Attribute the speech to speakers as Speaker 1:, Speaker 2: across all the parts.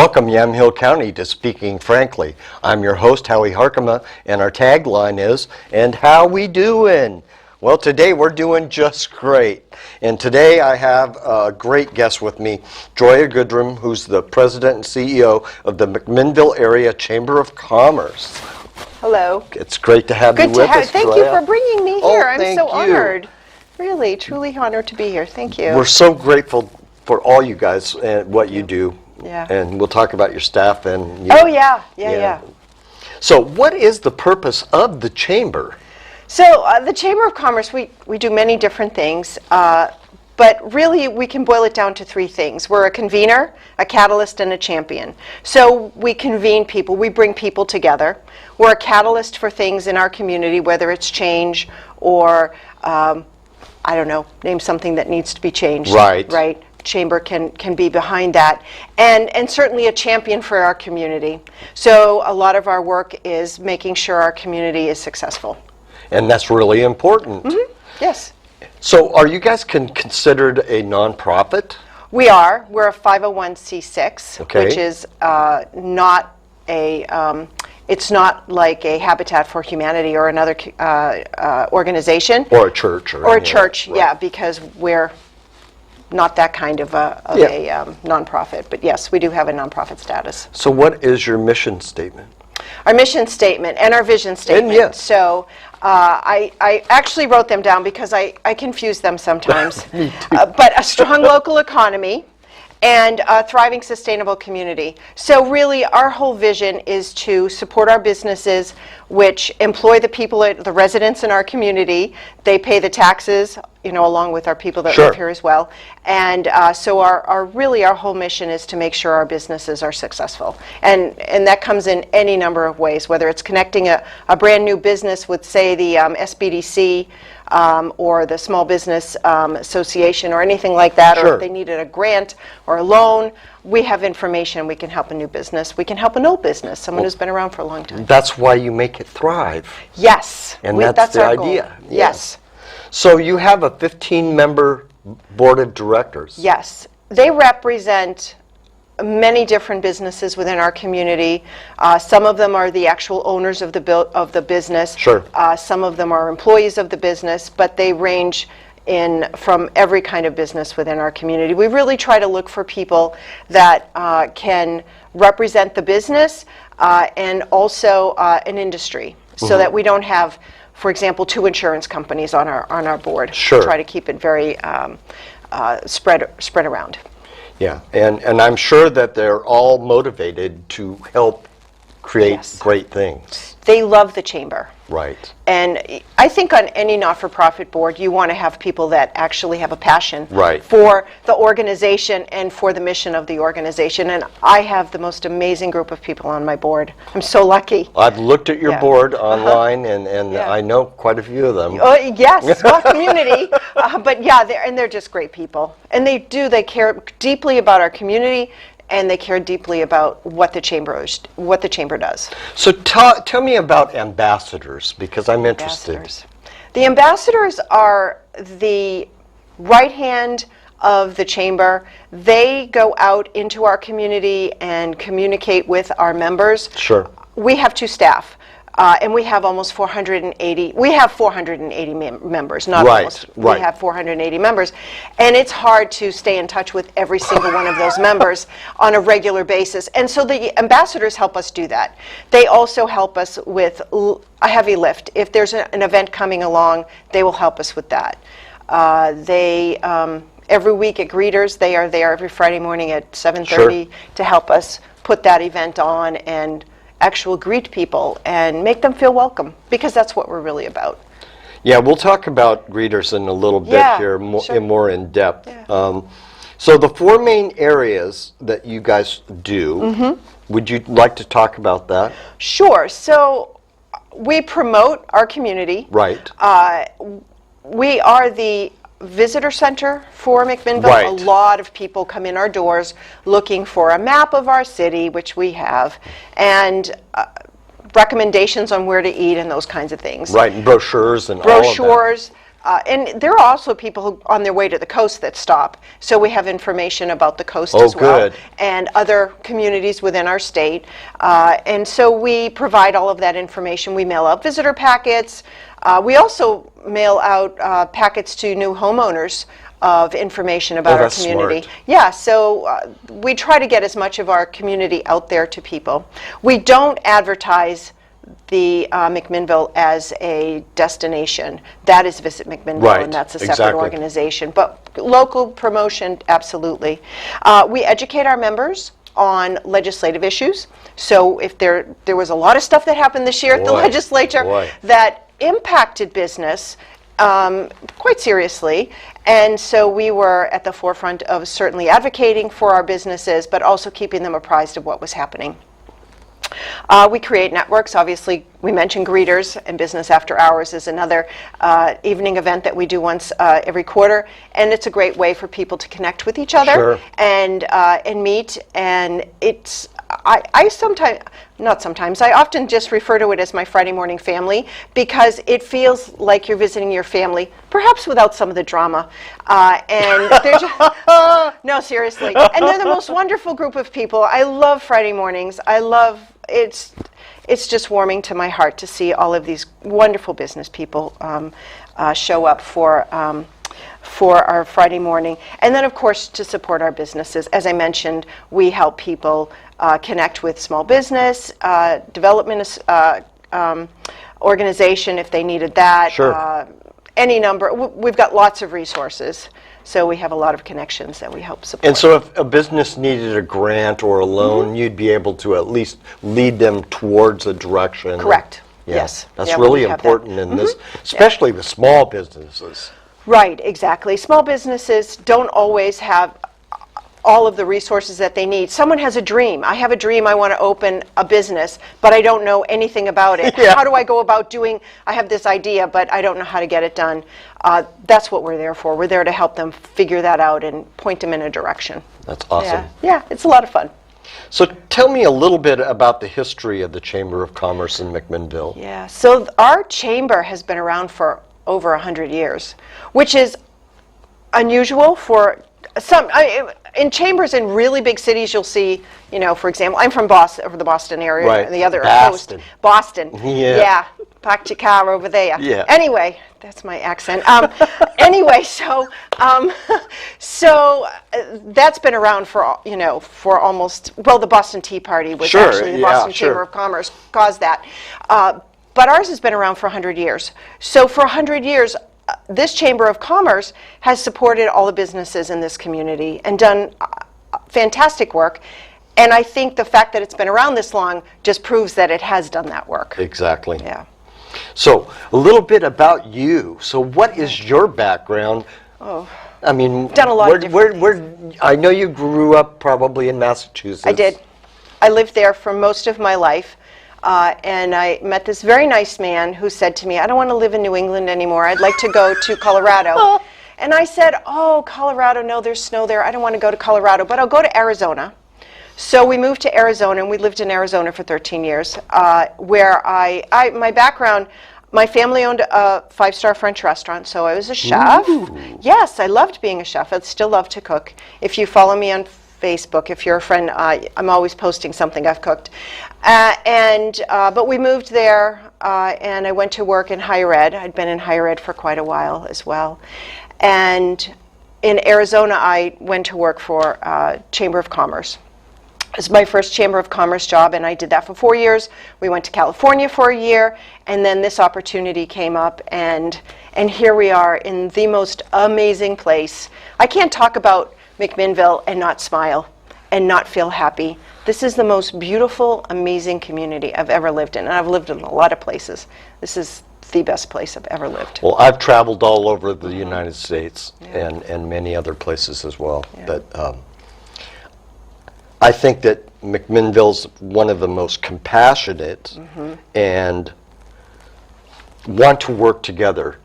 Speaker 1: Welcome, Yamhill County, to Speaking Frankly. I'm your host, Howie Harkema, and our tagline is, "And how we doing?" Well, today we're doing just great. And today I have a great guest with me, Gioia Goodrum, who's the president and CEO of the McMinnville Area Chamber of Commerce.
Speaker 2: Hello.
Speaker 1: It's great to have you with us,
Speaker 2: Thank
Speaker 1: Gioia.
Speaker 2: you for bringing me here. I'm
Speaker 1: thank
Speaker 2: so
Speaker 1: you.
Speaker 2: honored. Really, truly honored to be here. Thank you.
Speaker 1: We're so grateful for all you guys and what you do.
Speaker 2: Yeah.
Speaker 1: And we'll talk about your staff and you.
Speaker 2: Oh, yeah.
Speaker 1: So what is the purpose of the chamber?
Speaker 2: So the Chamber of Commerce, we do many different things, but really we can boil it down to three things. We're a convener, a catalyst, and a champion. So we convene people, we bring people together. We're a catalyst for things in our community, whether it's change or, I don't know, name something that needs to be changed.
Speaker 1: Right.
Speaker 2: Chamber can be behind that, and certainly a champion for our community. So a lot of our work is making sure our community is successful.
Speaker 1: And that's really important.
Speaker 2: Mm-hmm. Yes.
Speaker 1: So are you guys considered a nonprofit?
Speaker 2: We are. We're a 501c6,
Speaker 1: Okay.
Speaker 2: which is not a, it's not like a Habitat for Humanity or another organization.
Speaker 1: Or a church.
Speaker 2: Or a
Speaker 1: anything
Speaker 2: church,
Speaker 1: like-
Speaker 2: yeah,
Speaker 1: right.
Speaker 2: because we're not that kind of a nonprofit. But yes, we do have a nonprofit status.
Speaker 1: So what is your mission statement?
Speaker 2: Our mission statement and our vision statement.
Speaker 1: yes.
Speaker 2: So I actually wrote them down because I confuse them sometimes.
Speaker 1: Me too.
Speaker 2: But a strong local economy and a thriving sustainable community. So really our whole vision is to support our businesses which employ the people, the residents in our community. They pay the taxes, you know, along with our people that
Speaker 1: Sure.
Speaker 2: live here as well. And so our whole mission is to make sure our businesses are successful. And that comes in any number of ways, whether it's connecting a brand new business with, say, the SBDC or the Small Business Association or anything like that, or
Speaker 1: Sure.
Speaker 2: if they needed a grant or a loan, we have information. We can help a new business. We can help an old business, someone who's been around for a long time.
Speaker 1: That's why you make it thrive.
Speaker 2: Yes.
Speaker 1: And that's the
Speaker 2: our goal.
Speaker 1: idea.
Speaker 2: Yes.
Speaker 1: So you have a 15-member board of directors.
Speaker 2: Yes. They represent many different businesses within our community. Some of them are the actual owners of the business.
Speaker 1: Sure.
Speaker 2: Some of them are employees of the business, but they range from every kind of business within our community. We really try to look for people that can represent the business and also an industry, so that we don't have, for example, two insurance companies on our board.
Speaker 1: Sure.
Speaker 2: We try to keep it very spread around.
Speaker 1: Yeah, and I'm sure that they're all motivated to help create
Speaker 2: Yes.
Speaker 1: great things.
Speaker 2: They love the chamber.
Speaker 1: Right.
Speaker 2: And I think on any not-for-profit board, you want to have people that actually have a passion
Speaker 1: Right.
Speaker 2: for the organization and for the mission of the organization. And I have the most amazing group of people on my board. I'm so lucky.
Speaker 1: I've looked at your
Speaker 2: Yeah.
Speaker 1: board online, and
Speaker 2: Yeah.
Speaker 1: I know quite a few of them.
Speaker 2: Yes, small community, but yeah, they're just great people. And they care deeply about our community, and they care deeply about what the chamber does.
Speaker 1: So tell me about ambassadors, because I'm interested.
Speaker 2: Ambassadors. The ambassadors are the right hand of the chamber. They go out into our community and communicate with our members.
Speaker 1: Sure.
Speaker 2: We have two staff. And we have almost 480. We have 480 members, not
Speaker 1: Right,
Speaker 2: almost.
Speaker 1: right.
Speaker 2: We have 480 members, and it's hard to stay in touch with every single one of those members on a regular basis. And so the ambassadors help us do that. They also help us with a heavy lift. If there's an event coming along, they will help us with that. Every week at Greeters, they are there every Friday morning at 7:30 to help us put that event on and greet people and make them feel welcome, because that's what we're really about.
Speaker 1: Yeah, we'll talk about greeters in a little bit
Speaker 2: Yeah,
Speaker 1: here,
Speaker 2: sure.
Speaker 1: more in depth.
Speaker 2: Yeah.
Speaker 1: So the four main areas that you guys do, would you like to talk about that?
Speaker 2: Sure. So we promote our community.
Speaker 1: Right.
Speaker 2: We are the visitor center for McMinnville.
Speaker 1: Right.
Speaker 2: A lot of people come in our doors looking for a map of our city, which we have, and recommendations on where to eat and those kinds of things.
Speaker 1: Right, and brochures and all of
Speaker 2: Brochures, And there are also people who, on their way to the coast that stop. So we have information about the coast
Speaker 1: Oh,
Speaker 2: as well.
Speaker 1: good.
Speaker 2: And other communities within our state. And so we provide all of that information. We mail out visitor packets. We also mail out packets to new homeowners of information about our
Speaker 1: that's
Speaker 2: community.
Speaker 1: smart.
Speaker 2: Yeah, so we try to get as much of our community out there to people. We don't advertise the McMinnville as a destination. That is Visit McMinnville,
Speaker 1: Right,
Speaker 2: and that's a separate
Speaker 1: exactly.
Speaker 2: organization. But local promotion, absolutely. We educate our members on legislative issues. So if there was a lot of stuff that happened this year at the
Speaker 1: Boy,
Speaker 2: legislature
Speaker 1: boy.
Speaker 2: that impacted business quite seriously. And so we were at the forefront of certainly advocating for our businesses, but also keeping them apprised of what was happening. We create networks. Obviously, we mentioned Greeters, and Business After Hours is another evening event that we do once every quarter, and it's a great way for people to connect with each other.
Speaker 1: Sure.
Speaker 2: And meet. And it's I sometimes, not sometimes, I often just refer to it as my Friday morning family, because it feels like you're visiting your family, perhaps without some of the drama. And they're just, no, seriously. And they're the most wonderful group of people. I love Friday mornings. It's just warming to my heart to see all of these wonderful business people show up for our Friday morning. And then, of course, to support our businesses. As I mentioned, we help people connect with small business, development organization if they needed that.
Speaker 1: Sure.
Speaker 2: Any number. We've got lots of resources. So we have a lot of connections that we help support.
Speaker 1: And so if a business needed a grant or a loan, you'd be able to at least lead them towards a direction.
Speaker 2: Correct.
Speaker 1: Yeah,
Speaker 2: Yes.
Speaker 1: That's
Speaker 2: Yeah,
Speaker 1: really
Speaker 2: we have that.
Speaker 1: important in this, especially with small businesses.
Speaker 2: Right, exactly. Small businesses don't always have all of the resources that they need. Someone has a dream. I have a dream, I want to open a business, but I don't know anything about it.
Speaker 1: Yeah.
Speaker 2: How do I go about doing, I have this idea, but I don't know how to get it done. That's what we're there for. We're there to help them figure that out and point them in a direction.
Speaker 1: That's awesome.
Speaker 2: Yeah, it's a lot of fun.
Speaker 1: So tell me a little bit about the history of the Chamber of Commerce in McMinnville.
Speaker 2: Yeah, so our chamber has been around for over 100 years, which is unusual for some. In chambers in really big cities, you'll see, for example, I'm from Boston, over the Boston area,
Speaker 1: Right.
Speaker 2: and the other
Speaker 1: Boston.
Speaker 2: coast. Boston.
Speaker 1: Yeah.
Speaker 2: Yeah. Back to car over there.
Speaker 1: Yeah.
Speaker 2: Anyway, that's my accent. Anyway, so that's been around for almost, well, the Boston Tea Party was
Speaker 1: Sure,
Speaker 2: actually the
Speaker 1: yeah,
Speaker 2: Boston
Speaker 1: sure.
Speaker 2: Chamber of Commerce caused that. But ours has been around for 100 years. So for 100 years, this Chamber of Commerce has supported all the businesses in this community and done fantastic work. And I think the fact that it's been around this long just proves that it has done that work.
Speaker 1: Exactly.
Speaker 2: Yeah.
Speaker 1: So a little bit about you. So what is your background?
Speaker 2: Oh.
Speaker 1: I mean,
Speaker 2: Done a lot of different
Speaker 1: I know you grew up probably in Massachusetts.
Speaker 2: I did. I lived there for most of my life. And I met this very nice man who said to me, I don't want to live in New England anymore. I'd like to go to Colorado. And I said, oh, Colorado, no, there's snow there. I don't want to go to Colorado, but I'll go to Arizona. So we moved to Arizona, and we lived in Arizona for 13 years, where my background, my family owned a 5-star French restaurant, so I was a chef.
Speaker 1: Ooh.
Speaker 2: Yes, I loved being a chef. I still love to cook. If you follow me on Facebook, if you're a friend, I'm always posting something I've cooked. But we moved there, and I went to work in higher ed. I'd been in higher ed for quite a while as well. And in Arizona, I went to work for Chamber of Commerce. It was my first Chamber of Commerce job, and I did that for 4 years. We went to California for a year, and then this opportunity came up, and here we are in the most amazing place. I can't talk about McMinnville and not smile and not feel happy. This is the most beautiful, amazing community I've ever lived in, and I've lived in a lot of places. This is the best place I've ever lived.
Speaker 1: Well, I've traveled all over the United States and many other places as well.
Speaker 2: Yeah.
Speaker 1: But I think that McMinnville's one of the most compassionate and want to work together,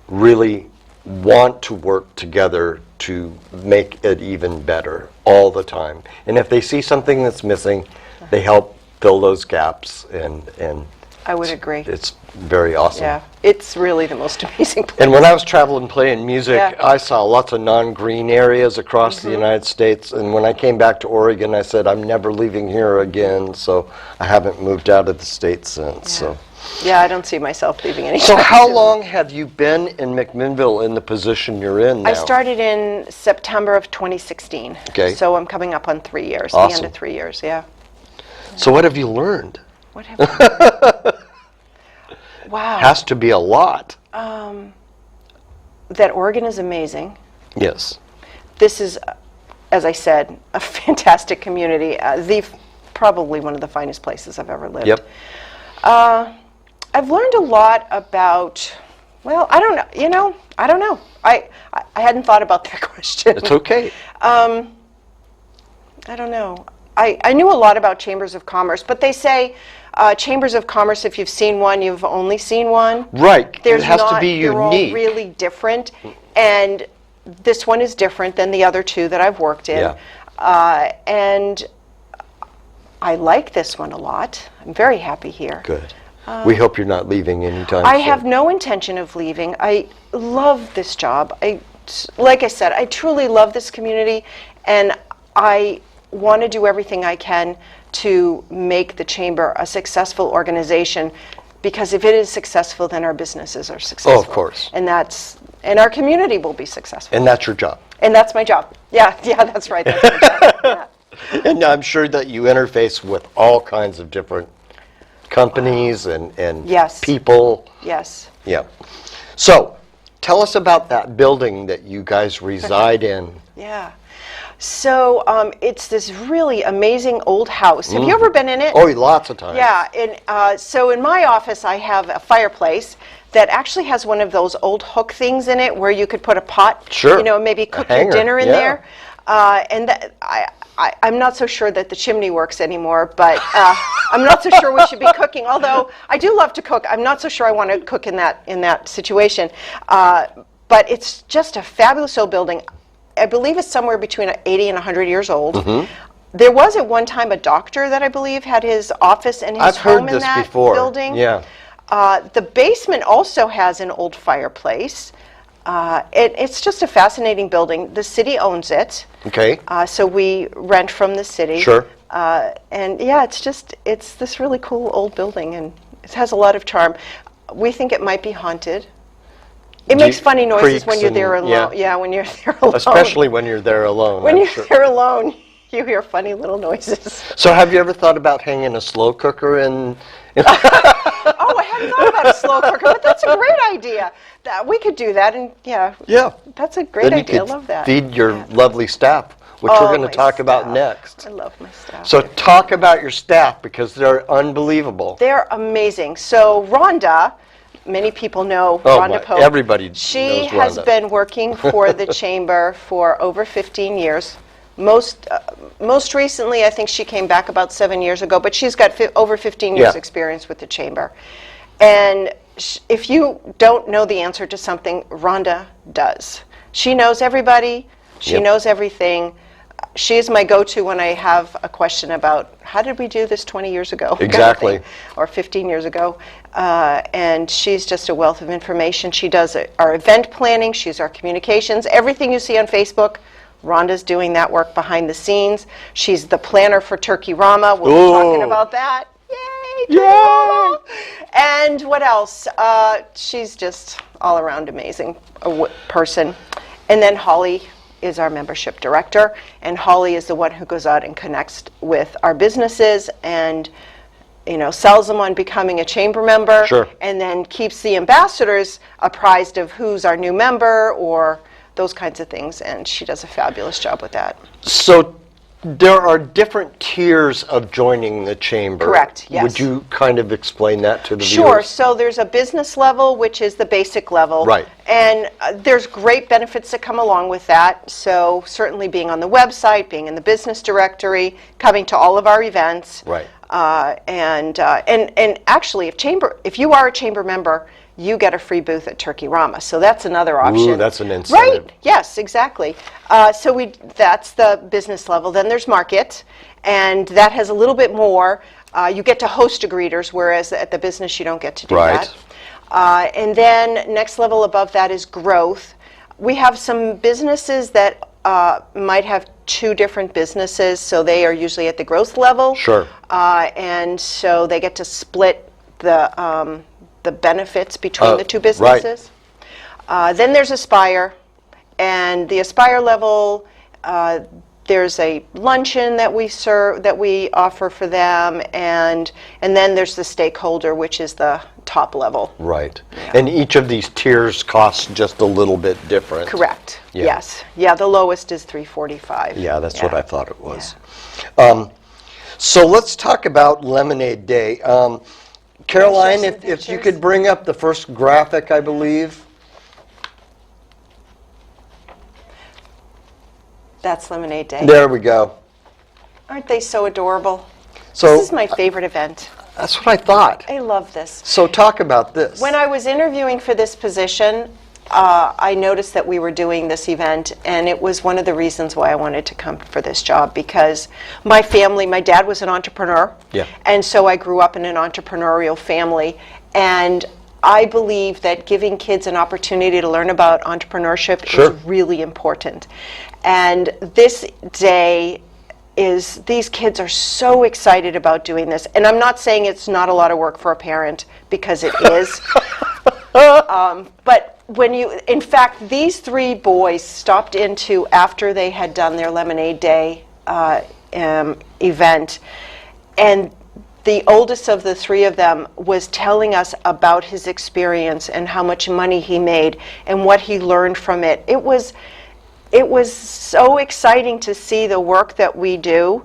Speaker 1: really want to work together to make it even better all the time. And if they see something that's missing, they help fill those gaps and
Speaker 2: I would agree.
Speaker 1: It's very awesome.
Speaker 2: Yeah, it's really the most amazing place.
Speaker 1: And when I was traveling playing music,
Speaker 2: Yeah.
Speaker 1: I saw lots of non-green areas across the United States. And when I came back to Oregon, I said, I'm never leaving here again. So I haven't moved out of the state since. So.
Speaker 2: Yeah, I don't see myself leaving anytime
Speaker 1: So how
Speaker 2: soon.
Speaker 1: long have you been in McMinnville in the position you're in now?
Speaker 2: I started in September of 2016.
Speaker 1: Okay.
Speaker 2: So I'm coming up on 3 years, the end
Speaker 1: Awesome.
Speaker 2: of 3 years, yeah.
Speaker 1: So what have you learned?
Speaker 2: What have I learned? Wow.
Speaker 1: Has to be a lot.
Speaker 2: That Oregon is amazing.
Speaker 1: Yes.
Speaker 2: This is, as I said, a fantastic community. Probably one of the finest places I've ever lived.
Speaker 1: Yep.
Speaker 2: I've learned a lot about, well, I don't know. I don't know. I hadn't thought about that question.
Speaker 1: It's okay.
Speaker 2: I don't know. I knew a lot about chambers of commerce, but they say chambers of commerce, if you've seen one, you've only seen one.
Speaker 1: Right.
Speaker 2: There's
Speaker 1: it has
Speaker 2: not,
Speaker 1: to be
Speaker 2: they're all
Speaker 1: unique.
Speaker 2: really different, and this one is different than the other two that I've worked in.
Speaker 1: Yeah.
Speaker 2: And I like this one a lot. I'm very happy here.
Speaker 1: Good. We hope you're not leaving anytime
Speaker 2: I
Speaker 1: soon.
Speaker 2: have no intention of leaving. I love this job. Like I said, I truly love this community, and I want to do everything I can to make the Chamber a successful organization, because if it is successful, then our businesses are successful.
Speaker 1: Oh, of course.
Speaker 2: And our community will be successful.
Speaker 1: And that's your job.
Speaker 2: And that's my job. Yeah, that's right. That's my job. Yeah.
Speaker 1: And I'm sure that you interface with all kinds of different companies and
Speaker 2: Yes.
Speaker 1: people.
Speaker 2: Yes.
Speaker 1: Yeah. So, tell us about that building that you guys reside in.
Speaker 2: Yeah. So it's this really amazing old house. Have you ever been in it?
Speaker 1: Oh, lots of times.
Speaker 2: Yeah. And so in my office, I have a fireplace that actually has one of those old hook things in it where you could put a pot,
Speaker 1: Sure.
Speaker 2: Maybe cook your
Speaker 1: hanger,
Speaker 2: dinner in
Speaker 1: yeah.
Speaker 2: there. And I'm not so sure that the chimney works anymore, but I'm not so sure we should be cooking. Although I do love to cook, I'm not so sure I want to cook in that situation. But it's just a fabulous old building. I believe it's somewhere between 80 and 100 years old.
Speaker 1: Mm-hmm.
Speaker 2: There was at one time a doctor that I believe had his office and his
Speaker 1: I've
Speaker 2: home
Speaker 1: heard
Speaker 2: in
Speaker 1: this
Speaker 2: that
Speaker 1: before.
Speaker 2: building.
Speaker 1: Yeah.
Speaker 2: The basement also has an old fireplace. It's just a fascinating building. The city owns it.
Speaker 1: Okay.
Speaker 2: So we rent from the city.
Speaker 1: Sure.
Speaker 2: And yeah, it's this really cool old building, and it has a lot of charm. We think it might be haunted. It makes funny noises when
Speaker 1: creaks
Speaker 2: you're there
Speaker 1: and-
Speaker 2: alone.
Speaker 1: yeah.
Speaker 2: When you're there alone.
Speaker 1: Especially when you're there alone.
Speaker 2: when
Speaker 1: I'm
Speaker 2: you're
Speaker 1: sure.
Speaker 2: there alone, you hear funny little noises.
Speaker 1: So have you ever thought about hanging a slow cooker in?
Speaker 2: Oh, I hadn't thought about a slow cooker, but that's a great idea. We could do that, and yeah,
Speaker 1: Yeah.
Speaker 2: that's a great
Speaker 1: Then you
Speaker 2: idea. I
Speaker 1: could
Speaker 2: love that.
Speaker 1: feed your
Speaker 2: Yeah.
Speaker 1: lovely staff, which
Speaker 2: Oh,
Speaker 1: we're going
Speaker 2: my
Speaker 1: to talk about
Speaker 2: staff.
Speaker 1: next.
Speaker 2: I love my staff.
Speaker 1: So talk about your staff, because they're unbelievable.
Speaker 2: They're amazing. So Rhonda, many people know
Speaker 1: Oh,
Speaker 2: Rhonda
Speaker 1: my-
Speaker 2: Pope.
Speaker 1: everybody
Speaker 2: She
Speaker 1: knows
Speaker 2: has
Speaker 1: Rhonda.
Speaker 2: been working for the Chamber for over 15 years. Most recently, I think she came back about 7 years ago, but she's got over 15 years
Speaker 1: Yeah.
Speaker 2: experience with the Chamber. And if you don't know the answer to something, Rhonda does. She knows everybody. She
Speaker 1: Yep.
Speaker 2: knows everything. She is my go-to when I have a question about how did we do this 20 years ago? kind of
Speaker 1: Exactly.
Speaker 2: thing, or 15 years ago. And she's just a wealth of information. She does our event planning. She's our communications. Everything you see on Facebook, Rhonda's doing that work behind the scenes. She's the planner for Turkey Rama. We'll be talking
Speaker 1: Ooh.
Speaker 2: about that. Yay! Turkey
Speaker 1: Yay!
Speaker 2: Rama! And what else? She's just all around amazing person. And then Holly is our membership director, and Holly is the one who goes out and connects with our businesses and sells them on becoming a chamber member,
Speaker 1: Sure.
Speaker 2: and then keeps the ambassadors apprised of who's our new member or those kinds of things, and she does a fabulous job with that.
Speaker 1: So there are different tiers of joining the chamber.
Speaker 2: Correct, yes.
Speaker 1: Would you kind of explain that to the
Speaker 2: Sure.
Speaker 1: viewers?
Speaker 2: So there's a business level, which is the basic level.
Speaker 1: Right.
Speaker 2: And there's great benefits that come along with that. So certainly being on the website, being in the business directory, coming to all of our events.
Speaker 1: Right.
Speaker 2: And actually, if you are a chamber member, you get a free booth at Turkey Rama. So that's another option.
Speaker 1: Ooh, that's an incentive.
Speaker 2: Right. Yes, exactly. So that's the business level. Then there's market, and that has a little bit more. You get to host a greeters, whereas at the business you don't get to do
Speaker 1: Right.
Speaker 2: that. And then next level above that is growth. We have some businesses that might have two different businesses, so they are usually at the growth level.
Speaker 1: Sure.
Speaker 2: And so they get to split the benefits between the two
Speaker 1: Right.
Speaker 2: businesses. Then there's Aspire, and the Aspire level, there's a luncheon that we offer for them, and then there's the stakeholder, which is the top level.
Speaker 1: Right. And each of these tiers costs just a little bit different.
Speaker 2: Correct.
Speaker 1: Yeah.
Speaker 2: Yes. Yeah, the lowest is $345.
Speaker 1: Yeah, that's what I thought it was. So let's talk about Lemonade Day. Caroline,
Speaker 2: some
Speaker 1: if you
Speaker 2: pictures?
Speaker 1: could bring up the first graphic, I believe.
Speaker 2: That's Lemonade Day.
Speaker 1: There we go.
Speaker 2: Aren't they so adorable?
Speaker 1: So
Speaker 2: This is my favorite event.
Speaker 1: that's what I thought.
Speaker 2: I love this.
Speaker 1: So talk about this.
Speaker 2: When I was interviewing for this position, I noticed that we were doing this event, and it was one of the reasons why I wanted to come for this job, because my dad was an entrepreneur,
Speaker 1: Yeah.
Speaker 2: and so I grew up in an entrepreneurial family, and I believe that giving kids an opportunity to learn about entrepreneurship
Speaker 1: Sure.
Speaker 2: is really important. And this day these kids are so excited about doing this. And I'm not saying it's not a lot of work for a parent, because it is. But in fact, these three boys stopped into, after they had done their Lemonade Day event, and the oldest of the three of them was telling us about his experience and how much money he made and what he learned from it. It was so exciting to see the work that we do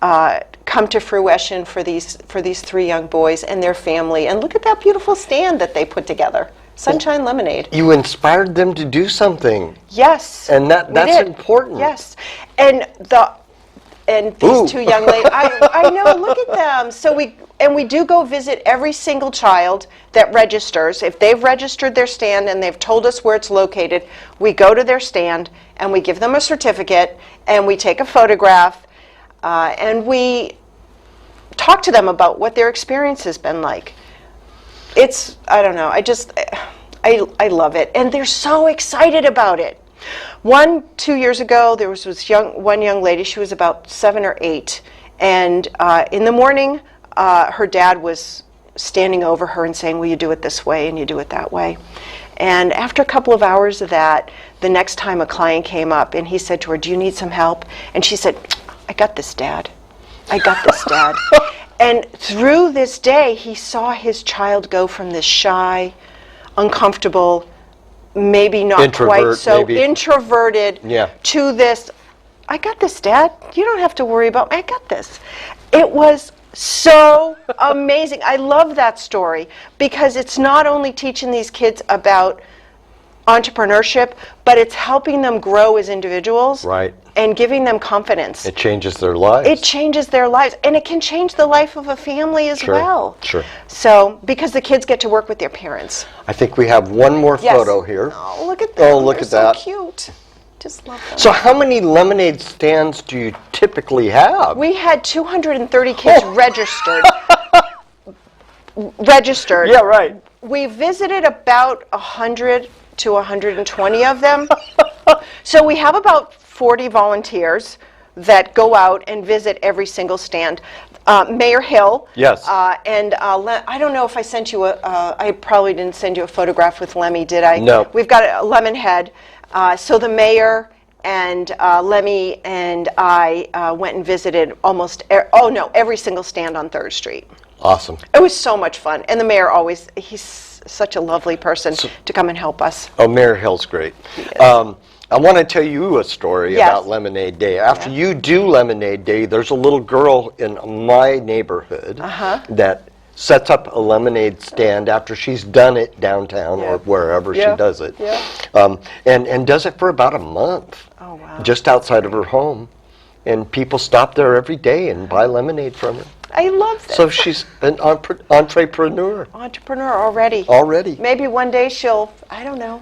Speaker 2: come to fruition for these three young boys and their family. And look at that beautiful stand that they put together. Sunshine Lemonade.
Speaker 1: You inspired them to do something.
Speaker 2: Yes.
Speaker 1: And
Speaker 2: we
Speaker 1: that's
Speaker 2: did.
Speaker 1: important.
Speaker 2: Yes. And these
Speaker 1: Ooh.
Speaker 2: two young ladies, I know, look at them. So we do go visit every single child that registers. If they've registered their stand and they've told us where it's located, we go to their stand and we give them a certificate and we take a photograph and we talk to them about what their experience has been like. I don't know, I love it. And they're so excited about it. 2 years ago, there was one young lady, she was about 7 or 8, and in the morning, her dad was standing over her and saying, well, you do it this way and you do it that way. And after a couple of hours of that, the next time a client came up and he said to her, do you need some help? And she said, I got this, Dad. I got this, Dad. And through this day, he saw his child go from this shy, uncomfortable, maybe not quite so introverted, to this, I got this, Dad. You don't have to worry about me. I got this. It was so amazing. I love that story, because it's not only teaching these kids about entrepreneurship, but it's helping them grow as individuals.
Speaker 1: Right.
Speaker 2: And giving them confidence.
Speaker 1: It changes their lives.
Speaker 2: It changes their lives, and it can change the life of a family as well.
Speaker 1: Sure.
Speaker 2: So, because the kids get to work with their parents.
Speaker 1: I think we have one more
Speaker 2: Yes.
Speaker 1: photo here.
Speaker 2: Oh, look at that.
Speaker 1: Oh, look at that.
Speaker 2: So cute. Just love them.
Speaker 1: So how many lemonade stands do you typically have?
Speaker 2: We had 230 kids registered. Registered.
Speaker 1: Yeah, right.
Speaker 2: We visited about 100 to 120 of them. So we have about 40 volunteers that go out and visit every single stand. Mayor Hill.
Speaker 1: Yes.
Speaker 2: And I don't know if I sent you I probably didn't send you a photograph with Lemmy, did I?
Speaker 1: No.
Speaker 2: We've got a Lemonhead. So the mayor and Lemmy and I went and visited every single stand on 3rd Street.
Speaker 1: Awesome.
Speaker 2: It was so much fun. And the mayor he's such a lovely person to come and help us.
Speaker 1: Oh, Mayor Hill's great. I want to tell you a story
Speaker 2: Yes.
Speaker 1: about Lemonade Day. After you do Lemonade Day, there's a little girl in my neighborhood that sets up a lemonade stand after she's done it downtown or wherever she does it. Yeah. And does it for about a month.
Speaker 2: Oh, wow.
Speaker 1: Just outside of her home. And people stop there every day and buy lemonade from her.
Speaker 2: I love that.
Speaker 1: So she's an entrepreneur.
Speaker 2: Entrepreneur already.
Speaker 1: Already.
Speaker 2: Maybe one day she'll, I don't know.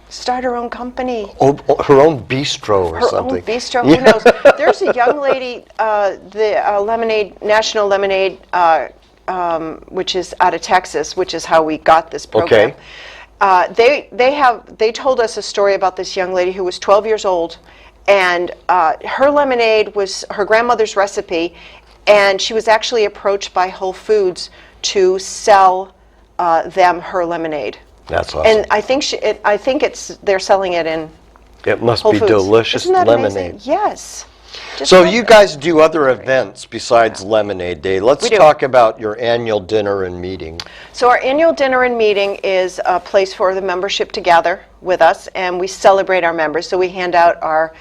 Speaker 2: start her own company.
Speaker 1: Oh, her own bistro or
Speaker 2: Her
Speaker 1: something.
Speaker 2: own bistro, who knows? There's a young lady, the Lemonade, National Lemonade, which is out of Texas, which is how we got this program.
Speaker 1: Okay.
Speaker 2: They told us a story about this young lady who was 12 years old, and her lemonade was her grandmother's recipe, and she was actually approached by Whole Foods to sell them her lemonade.
Speaker 1: That's awesome.
Speaker 2: And I think they're selling it in
Speaker 1: It must
Speaker 2: Whole
Speaker 1: be
Speaker 2: Foods.
Speaker 1: delicious
Speaker 2: Isn't that
Speaker 1: lemonade.
Speaker 2: amazing? Yes. Just
Speaker 1: So
Speaker 2: love
Speaker 1: you
Speaker 2: it.
Speaker 1: guys do other events besides Lemonade Day. Let's
Speaker 2: We do.
Speaker 1: talk about your annual dinner and meeting.
Speaker 2: So our annual dinner and meeting is a place for the membership to gather with us, and we celebrate our members. So we hand out our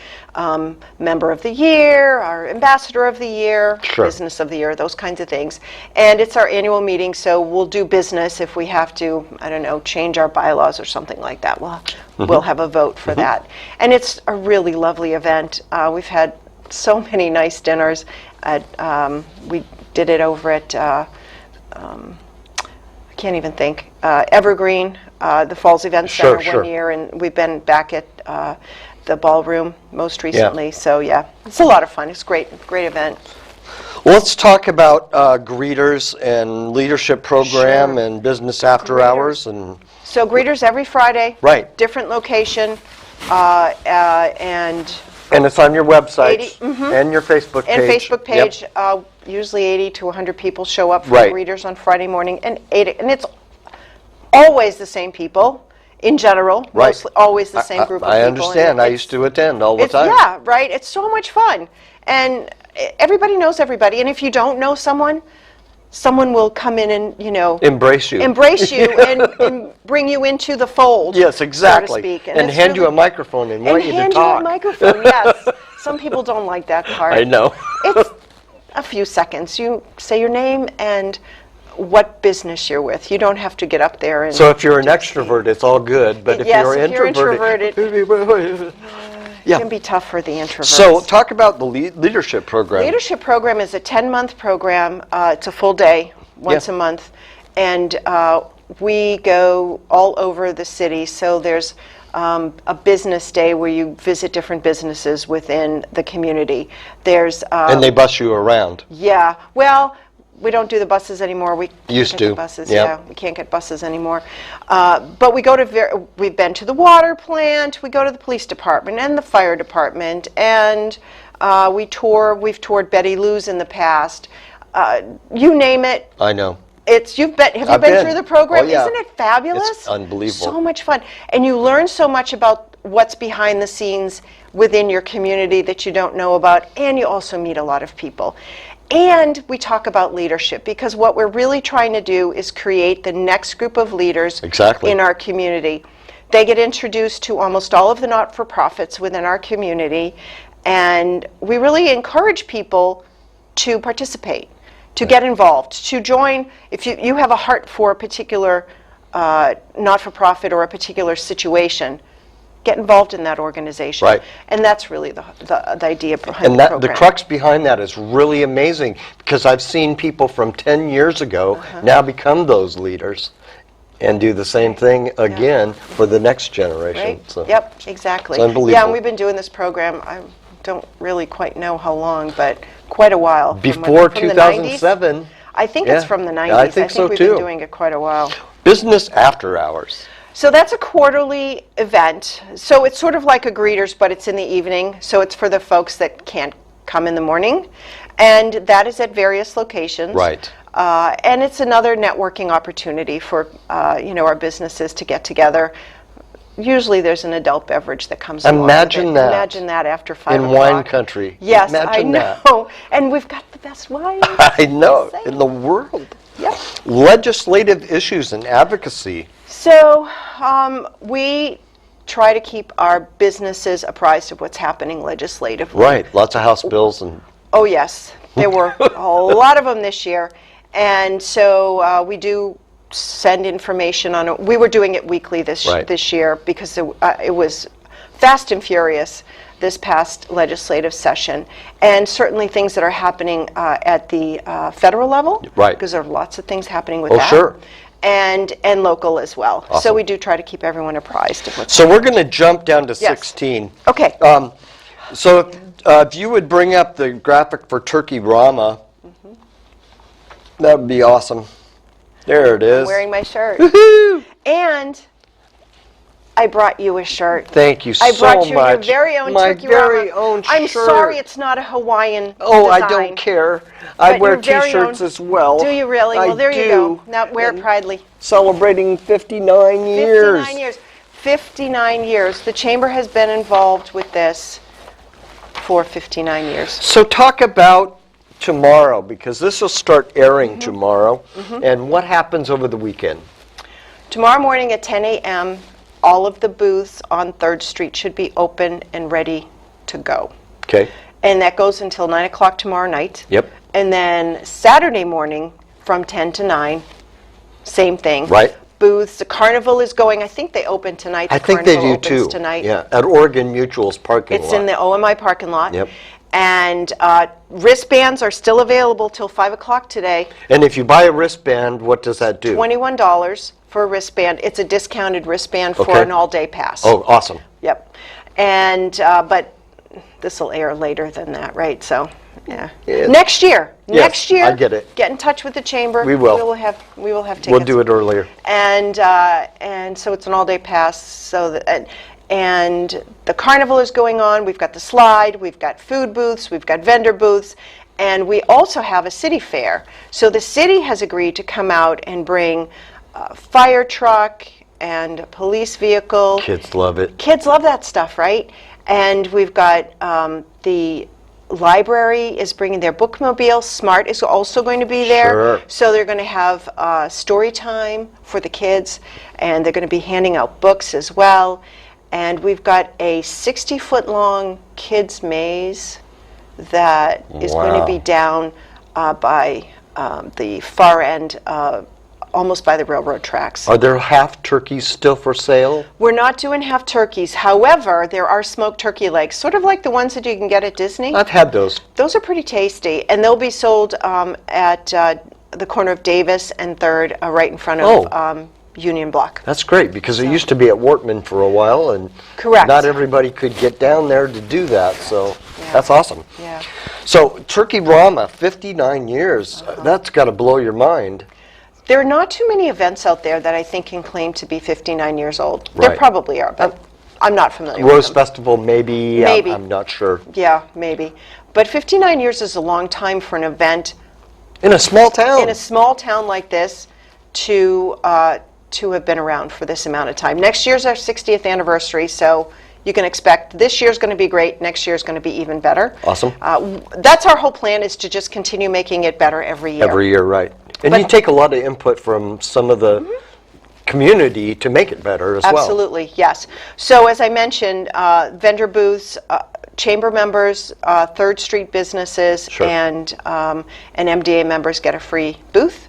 Speaker 2: Member of the Year, our Ambassador of the Year,
Speaker 1: Sure.
Speaker 2: Business of the Year, those kinds of things. And it's our annual meeting, so we'll do business if we have to, I don't know, change our bylaws or something like that. We'll have a vote for that. And it's a really lovely event. We've had so many nice dinners. We did it over at I can't even think, Evergreen, the Falls Event
Speaker 1: Sure,
Speaker 2: Center
Speaker 1: sure.
Speaker 2: one year, and we've been back at the ballroom most recently. So yeah, it's a lot of fun. It's great event.
Speaker 1: Well, let's talk about greeters and leadership program
Speaker 2: Sure.
Speaker 1: and business after
Speaker 2: Greeters.
Speaker 1: hours and
Speaker 2: So greeters every Friday.
Speaker 1: Right.
Speaker 2: Different location, and
Speaker 1: it's on your website
Speaker 2: 80
Speaker 1: and your Facebook page.
Speaker 2: and Facebook
Speaker 1: Yep.
Speaker 2: page. Usually 80 to 100 people show up for
Speaker 1: Right.
Speaker 2: greeters on Friday morning, and it's always the same people. In general,
Speaker 1: Right.
Speaker 2: mostly always the same group of
Speaker 1: I
Speaker 2: people.
Speaker 1: understand. I used to attend all the time.
Speaker 2: Yeah, right. It's so much fun, and everybody knows everybody. And if you don't know someone will come in and
Speaker 1: Embrace you.
Speaker 2: and bring you into the fold.
Speaker 1: Yes, exactly.
Speaker 2: So to speak.
Speaker 1: And
Speaker 2: it's
Speaker 1: hand you a
Speaker 2: really-
Speaker 1: microphone and want you to
Speaker 2: hand
Speaker 1: talk.
Speaker 2: you a microphone. Yes. Some people don't like that part.
Speaker 1: I know.
Speaker 2: It's a few seconds. You say your name and what business you're with. You don't have to get up there and.
Speaker 1: So if you're an extrovert, it's all good. But if
Speaker 2: Yes,
Speaker 1: you're
Speaker 2: if you're
Speaker 1: introverted,
Speaker 2: It
Speaker 1: yeah.
Speaker 2: can be tough for the introverts.
Speaker 1: So talk about the leadership program.
Speaker 2: Leadership program is a 10-month program. It's a full day, once a month, and we go all over the city. So there's a business day where you visit different businesses within the community. There's
Speaker 1: and they bus you around.
Speaker 2: yeah. Well, we don't do the buses anymore. We can't
Speaker 1: Used
Speaker 2: get
Speaker 1: to.
Speaker 2: the buses.
Speaker 1: Yep.
Speaker 2: Yeah, we can't get buses anymore. But we go to we've been to the water plant. We go to the police department and the fire department, and we've toured Betty Lou's in the past. You name it.
Speaker 1: I know.
Speaker 2: Have you
Speaker 1: I've
Speaker 2: been
Speaker 1: been.
Speaker 2: through the program?
Speaker 1: Oh, yeah.
Speaker 2: Isn't it fabulous?
Speaker 1: It's unbelievable.
Speaker 2: So much fun. And you learn so much about what's behind the scenes within your community that you don't know about, and you also meet a lot of people. And we talk about leadership, because what we're really trying to do is create the next group of leaders
Speaker 1: Exactly.
Speaker 2: in our community. They get introduced to almost all of the not-for-profits within our community, and we really encourage people to participate, to get involved, to join. If you have a heart for a particular not-for-profit or a particular situation, get involved in that organization.
Speaker 1: Right.
Speaker 2: And that's really the idea behind
Speaker 1: And
Speaker 2: the
Speaker 1: that
Speaker 2: program.
Speaker 1: the crux behind that is really amazing, because I've seen people from 10 years ago now become those leaders and do the same thing again for the next generation.
Speaker 2: Right?
Speaker 1: So
Speaker 2: Yep, exactly.
Speaker 1: it's unbelievable.
Speaker 2: Yeah, and we've been doing this program, I don't really quite know how long, but quite a while.
Speaker 1: Before
Speaker 2: From the 90s?
Speaker 1: 2007,
Speaker 2: I think
Speaker 1: Yeah.
Speaker 2: it's from the 90s.
Speaker 1: Yeah, I think so,
Speaker 2: we've
Speaker 1: too.
Speaker 2: been doing it quite a while.
Speaker 1: business after hours.
Speaker 2: So that's a quarterly event. So it's sort of like a greeters, but it's in the evening. So it's for the folks that can't come in the morning. And that is at various locations.
Speaker 1: Right.
Speaker 2: And it's another networking opportunity for our businesses to get together. Usually there's an adult beverage that comes along with
Speaker 1: Imagine
Speaker 2: it.
Speaker 1: that.
Speaker 2: Imagine that after 5
Speaker 1: In
Speaker 2: o'clock.
Speaker 1: wine country.
Speaker 2: Yes,
Speaker 1: Imagine
Speaker 2: I
Speaker 1: that.
Speaker 2: know. And we've got the best wine.
Speaker 1: I know,
Speaker 2: Just
Speaker 1: in the world.
Speaker 2: Yep.
Speaker 1: Legislative issues and advocacy.
Speaker 2: So we try to keep our businesses apprised of what's happening legislatively.
Speaker 1: Right, lots of House bills and
Speaker 2: Oh, yes. There were a lot of them this year. And so we do send information on it. We were doing it weekly this year because it was fast and furious this past legislative session. And certainly things that are happening at the federal level.
Speaker 1: Right.
Speaker 2: Because there are lots of things happening with
Speaker 1: Oh,
Speaker 2: that.
Speaker 1: sure.
Speaker 2: and local as well. So
Speaker 1: Awesome.
Speaker 2: we do try to keep everyone apprised of what's
Speaker 1: So we're going to jump down to
Speaker 2: Yes.
Speaker 1: 16.
Speaker 2: Okay.
Speaker 1: So if you would bring up the graphic for Turkey Rama, that would be awesome. There it is.
Speaker 2: Wearing my shirt.
Speaker 1: Woohoo!
Speaker 2: And I brought you a shirt.
Speaker 1: Thank you so
Speaker 2: I
Speaker 1: much.
Speaker 2: brought you your very own
Speaker 1: My
Speaker 2: Turkey
Speaker 1: very
Speaker 2: Rama.
Speaker 1: own
Speaker 2: I'm
Speaker 1: shirt.
Speaker 2: sorry it's not a Hawaiian
Speaker 1: Oh, I
Speaker 2: design.
Speaker 1: don't care. I
Speaker 2: But
Speaker 1: wear
Speaker 2: your very
Speaker 1: T-shirts
Speaker 2: own-
Speaker 1: as well.
Speaker 2: Do you really?
Speaker 1: I
Speaker 2: Well, there you
Speaker 1: do.
Speaker 2: go. Now wear it
Speaker 1: And
Speaker 2: proudly.
Speaker 1: Celebrating 59 years.
Speaker 2: 59 years. 59 years. The Chamber has been involved with this for 59 years.
Speaker 1: So talk about tomorrow, because this will start airing tomorrow, and what happens over the weekend.
Speaker 2: Tomorrow morning at 10 a.m., all of the booths on 3rd Street should be open and ready to go.
Speaker 1: Okay.
Speaker 2: And that goes until 9 o'clock tomorrow night.
Speaker 1: Yep.
Speaker 2: And then Saturday morning from 10 to 9, same thing.
Speaker 1: Right.
Speaker 2: Booths. The carnival is going. I think they open tonight.
Speaker 1: I
Speaker 2: The
Speaker 1: think they
Speaker 2: carnival
Speaker 1: do
Speaker 2: opens
Speaker 1: too.
Speaker 2: Tonight.
Speaker 1: Yeah, at Oregon Mutual's parking lot.
Speaker 2: It's in the OMI parking lot.
Speaker 1: Yep.
Speaker 2: And wristbands are still available till 5 o'clock today.
Speaker 1: And if you buy a wristband, what does that do?
Speaker 2: $21 for a wristband. It's a discounted wristband for
Speaker 1: Okay.
Speaker 2: an all-day pass.
Speaker 1: Oh, awesome.
Speaker 2: Yep. And, but this will air later than that, right? So, yeah.
Speaker 1: Yeah.
Speaker 2: Next year.
Speaker 1: Yes,
Speaker 2: Next year.
Speaker 1: I get it.
Speaker 2: Get in touch with the Chamber.
Speaker 1: We will.
Speaker 2: We will have tickets.
Speaker 1: We'll do it earlier.
Speaker 2: And so it's an all-day pass. So that, and the carnival is going on. We've got the slide. We've got food booths. We've got vendor booths. And we also have a city fair. So the city has agreed to come out and bring a fire truck and a police vehicle.
Speaker 1: Kids love it.
Speaker 2: Kids love that stuff, right? And we've got the library is bringing their bookmobile. Smart is also going to be there.
Speaker 1: Sure.
Speaker 2: So they're going to have story time for the kids, and they're going to be handing out books as well. And we've got a 60-foot-long kids maze that is going to
Speaker 1: Wow.
Speaker 2: be down by the far end, almost by the railroad tracks.
Speaker 1: Are there half turkeys still for sale?
Speaker 2: We're not doing half turkeys. However, there are smoked turkey legs, sort of like the ones that you can get at Disney.
Speaker 1: I've had those.
Speaker 2: Those are pretty tasty, and they'll be sold at the corner of Davis and 3rd, right in front of Union Block.
Speaker 1: That's great, because it used to be at Wortman for a while, and
Speaker 2: Correct.
Speaker 1: not everybody could get down there to do that, so that's awesome.
Speaker 2: Yeah.
Speaker 1: So Turkey Rama, 59 years, that's got to blow your mind.
Speaker 2: There are not too many events out there that I think can claim to be 59 years old. There
Speaker 1: Right.
Speaker 2: probably are, but I'm not familiar
Speaker 1: Rose
Speaker 2: with them.
Speaker 1: Festival, maybe,
Speaker 2: Maybe.
Speaker 1: I'm not sure.
Speaker 2: Yeah, maybe. But 59 years is a long time for an event
Speaker 1: In a small town.
Speaker 2: in a small town like this to have been around for this amount of time. Next year's our 60th anniversary, so you can expect this year's going to be great, next year's going to be even better.
Speaker 1: Awesome.
Speaker 2: That's our whole plan, is to just continue making it better every year.
Speaker 1: Every year, right. And
Speaker 2: But-
Speaker 1: you take a lot of input from some of the community to make it better as well.
Speaker 2: Absolutely, yes. So as I mentioned, vendor booths, chamber members, 3rd Street businesses,
Speaker 1: Sure.
Speaker 2: and MDA members get a free booth.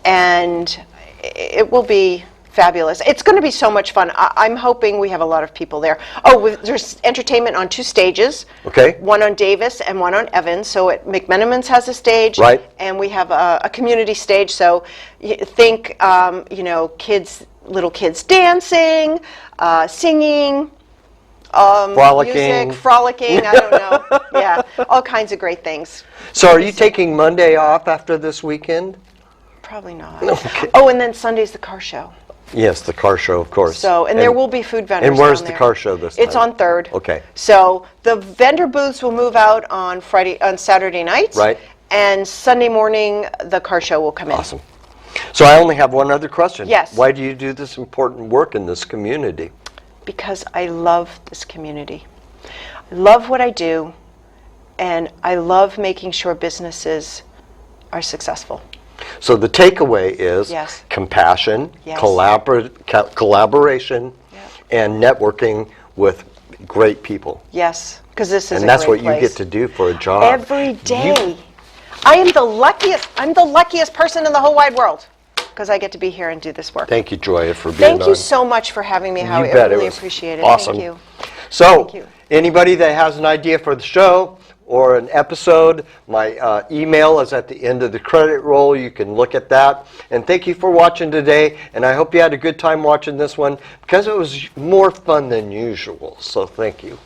Speaker 2: And it will be fabulous. It's going to be so much fun. I'm hoping we have a lot of people there. Oh, there's entertainment on 2 stages.
Speaker 1: Okay.
Speaker 2: One on Davis and one on Evans. So McMinnville's has a stage.
Speaker 1: Right.
Speaker 2: And we have a community stage. So think, kids, little kids dancing, singing,
Speaker 1: Frolicking.
Speaker 2: music, frolicking, I don't know. Yeah, all kinds of great things.
Speaker 1: So are you taking Monday off after this weekend?
Speaker 2: Probably not.
Speaker 1: Okay.
Speaker 2: Oh, and then Sunday's the car show.
Speaker 1: Yes, the car show, of course.
Speaker 2: So, and there will be food vendors.
Speaker 1: And where's
Speaker 2: down
Speaker 1: the
Speaker 2: there.
Speaker 1: car show this
Speaker 2: It's
Speaker 1: time?
Speaker 2: on 3rd.
Speaker 1: Okay.
Speaker 2: So the vendor booths will move out on Saturday nights.
Speaker 1: Right.
Speaker 2: And Sunday morning, the car show will come in.
Speaker 1: Awesome. So I only have one other question.
Speaker 2: Yes.
Speaker 1: Why do you do this important work in this community?
Speaker 2: Because I love this community. I love what I do, and I love making sure businesses are successful.
Speaker 1: So the takeaway is
Speaker 2: Yes.
Speaker 1: compassion,
Speaker 2: Yes.
Speaker 1: collaboration, and networking with great people.
Speaker 2: Yes, because this is
Speaker 1: And
Speaker 2: a
Speaker 1: that's
Speaker 2: great
Speaker 1: what you
Speaker 2: place.
Speaker 1: get to do for a job.
Speaker 2: Every day. I am the luckiest person in the whole wide world, because I get to be here and do this work.
Speaker 1: Thank you, Gioia, for being
Speaker 2: Thank
Speaker 1: on.
Speaker 2: you so much for having me, Howie.
Speaker 1: bet,
Speaker 2: I
Speaker 1: it
Speaker 2: really
Speaker 1: was
Speaker 2: appreciate it.
Speaker 1: awesome.
Speaker 2: Thank you.
Speaker 1: So,
Speaker 2: Thank you.
Speaker 1: anybody that has an idea for the show, or an episode, my email is at the end of the credit roll. You can look at that. And thank you for watching today. And I hope you had a good time watching this one because it was more fun than usual. So thank you.